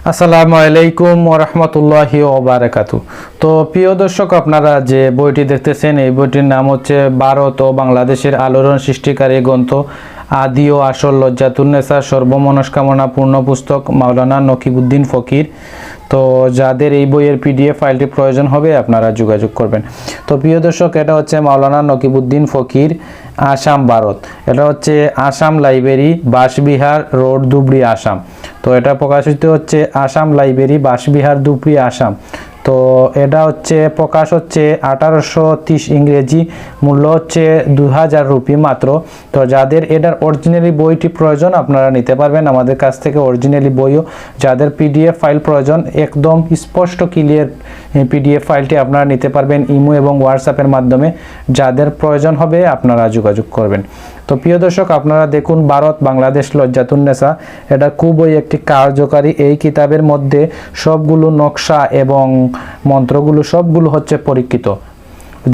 আসসালামু আলাইকুম ওয়া রাহমাতুল্লাহি ওয়া বারাকাতু। তো প্রিয় দর্শক, আপনারা যে বইটি দেখতেছেন এই বইটির নাম হচ্ছে ভারত ও বাংলাদেশের আলোড়ন সৃষ্টিকারী গ্রন্থ আদি ও আসল লজ্জাতুন্নেসা সর্বমনস্কামনা পূর্ণ পুস্তক মাওলানা নকিবউদ্দিন ফকির। তো যাদের এই বইয়ের পিডিএফ ফাইলটি প্রয়োজন হবে আপনারা যোগাযোগ করবেন। তো প্রিয় দর্শক, এটা হচ্ছে মাওলানা নকিবউদ্দিন ফকির, আসাম ভারত। এটা হচ্ছে আসাম লাইব্রেরি, বাসবিহার রোড, ধুবড়ী, আসাম। তো এটা প্রকাশিত হচ্ছে আসাম লাইব্রেরি, বাসবিহার, ধুবড়ী, আসাম। তো এটা হচ্ছে প্রকাশ হচ্ছে 1830 ইংরেজি, মূল্য হচ্ছে 2000 রুপি মাত্র। তো যাদের এটার অরিজিনালি বইটি প্রয়োজন আপনারা নিতে পারবেন আমাদের কাছ থেকে অরিজিনালি বইও। যাদের পিডিএফ ফাইল প্রয়োজন একদম স্পষ্ট ক্লিয়ার পিডিএফ ফাইলটি আপনারা নিতে পারবেন ইমো এবং হোয়াটসঅ্যাপের মাধ্যমে। যাদের প্রয়োজন হবে আপনারা যোগাযোগ করবেন। তো প্রিয় দর্শক, আপনারা দেখুন ভারত বাংলাদেশ লজ্জাতুন্নেসা, এটা খুবই একটি কার্যকারী। এই কিতাবের মধ্যে সবগুলো নকশা এবং মন্ত্রগুলো সবগুলো হচ্ছে পরীক্ষিত,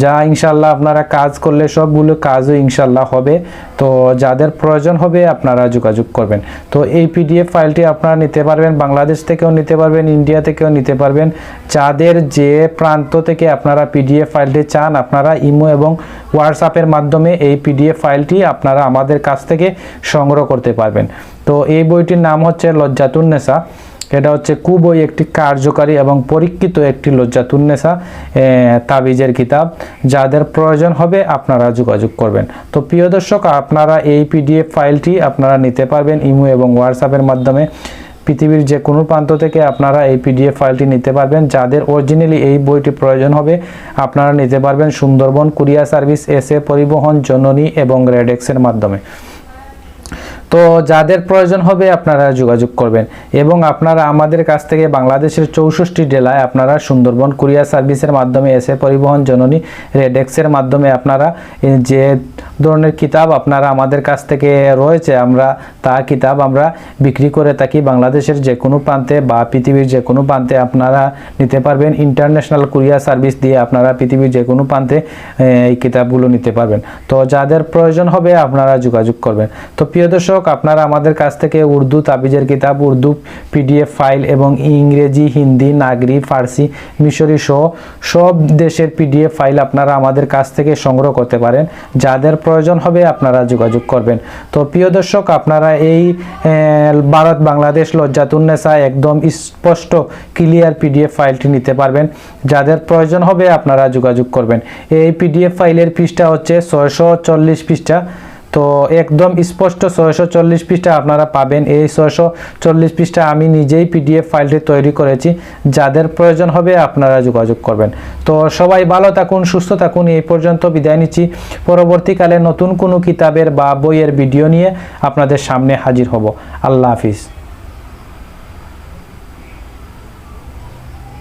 যা ইনশাল্লাহ আপনারা কাজ করলে সবগুলো কাজও ইনশাল্লাহ হবে। তো যাদের প্রয়োজন হবে আপনারা যোগাযোগ করবেন। তো এই পিডিএফ ফাইলটি আপনারা নিতে পারবেন, বাংলাদেশ থেকেও নিতে পারবেন, ইন্ডিয়া থেকেও নিতে পারবেন। যাদের যে প্রান্ত থেকে আপনারা পিডিএফ ফাইলটি চান আপনারা ইমো এবং হোয়াটসঅ্যাপের মাধ্যমে এই পিডিএফ ফাইলটি আপনারা আমাদের কাছ থেকে সংগ্রহ করতে পারবেন। তো এই বইটির নাম হচ্ছে লজ্জাতুন্নেসা। এটা হচ্ছে খুবই একটি কার্যকারী এবং পরীক্ষিত একটি লজ্জাতুন্নেসা তাবিজের কিতাব। যাদের প্রয়োজন হবে আপনারা যোগাযোগ করবেন। তো প্রিয় দর্শক, আপনারা এই পিডিএফ ফাইলটি আপনারা নিতে পারবেন ইমো এবং হোয়াটসঅ্যাপের মাধ্যমে। পৃথিবীর যে কোনো প্রান্ত থেকে আপনারা এই পিডিএফ ফাইলটি নিতে পারবেন। যাদের অরিজিনালি এই বইটি প্রয়োজন হবে আপনারা নিতে পারবেন সুন্দরবন কুরিয়ার সার্ভিস, এসএ পরিবহন, জননী এবং রেডেক্সের মাধ্যমে। তো যাদের প্রয়োজন হবে আপনারা যোগাযোগ করবেন এবং আপনারা আমাদের কাছ থেকে বাংলাদেশের 64 জেলায় আপনারা সুন্দরবন কুরিয়ার সার্ভিসের মাধ্যমে, এসে পরিবহন, জননী, রেডেক্সের মাধ্যমে আপনারা যে ধরনের কিতাব আপনারা আমাদের কাছ থেকে রয়েছে কিতাব আমরা বিক্রি করে থাকি বাংলাদেশের যে কোনো প্রান্তে বা পৃথিবীর যে কোনো প্রান্তে আপনারা নিতে পারবেন। ইন্টারন্যাশনাল কুরিয়ার সার্ভিস দিয়ে আপনারা পৃথিবীর যে কোনো প্রান্তে এই কিতাবগুলো নিতে পারবেন। তো যাদের প্রয়োজন হবে আপনারা যোগাযোগ করবেন। তো প্রিয় দর্শক, আপনারা আমাদের কাছ থেকে উর্দু তাবিজের কিতাব, উর্দু পিডিএফ ফাইল এবং ইংরেজি, হিন্দি, নাগরি, ফার্সি, মিশরি সহ সব দেশের পিডিএফ ফাইল আপনারা আমাদের কাছ থেকে সংগ্রহ করতে পারেন। যাদের প্রয়োজন হবে আপনারা যোগাযোগ করবেন। তো প্রিয় দর্শক, আপনারা এই ভারত বাংলাদেশ লজ্জাতুন্নেসা একদম স্পষ্ট ক্লিয়ার পিডিএফ ফাইলটি নিতে পারবেন। যাদের প্রয়োজন হবে আপনারা যোগাযোগ করবেন। এই পিডিএফ ফাইলের পৃষ্ঠা হচ্ছে 640 পৃষ্ঠা। তো একদম স্পষ্ট 640 পৃষ্ঠা আপনারা পাবেন। এই 640 পৃষ্ঠা আমি নিজেই পিডিএফ ফাইলটি তৈরি করেছি। যাদের প্রয়োজন হবে আপনারা যোগাযোগ করবেন। তো সবাই ভালো থাকুন, সুস্থ থাকুন। এই পর্যন্ত বিদায় নিচ্ছি। পরবর্তীকালে নতুন কোনো কিতাবের বা বইয়ের ভিডিও নিয়ে আপনাদের সামনে হাজির হব। আল্লাহ হাফিজ।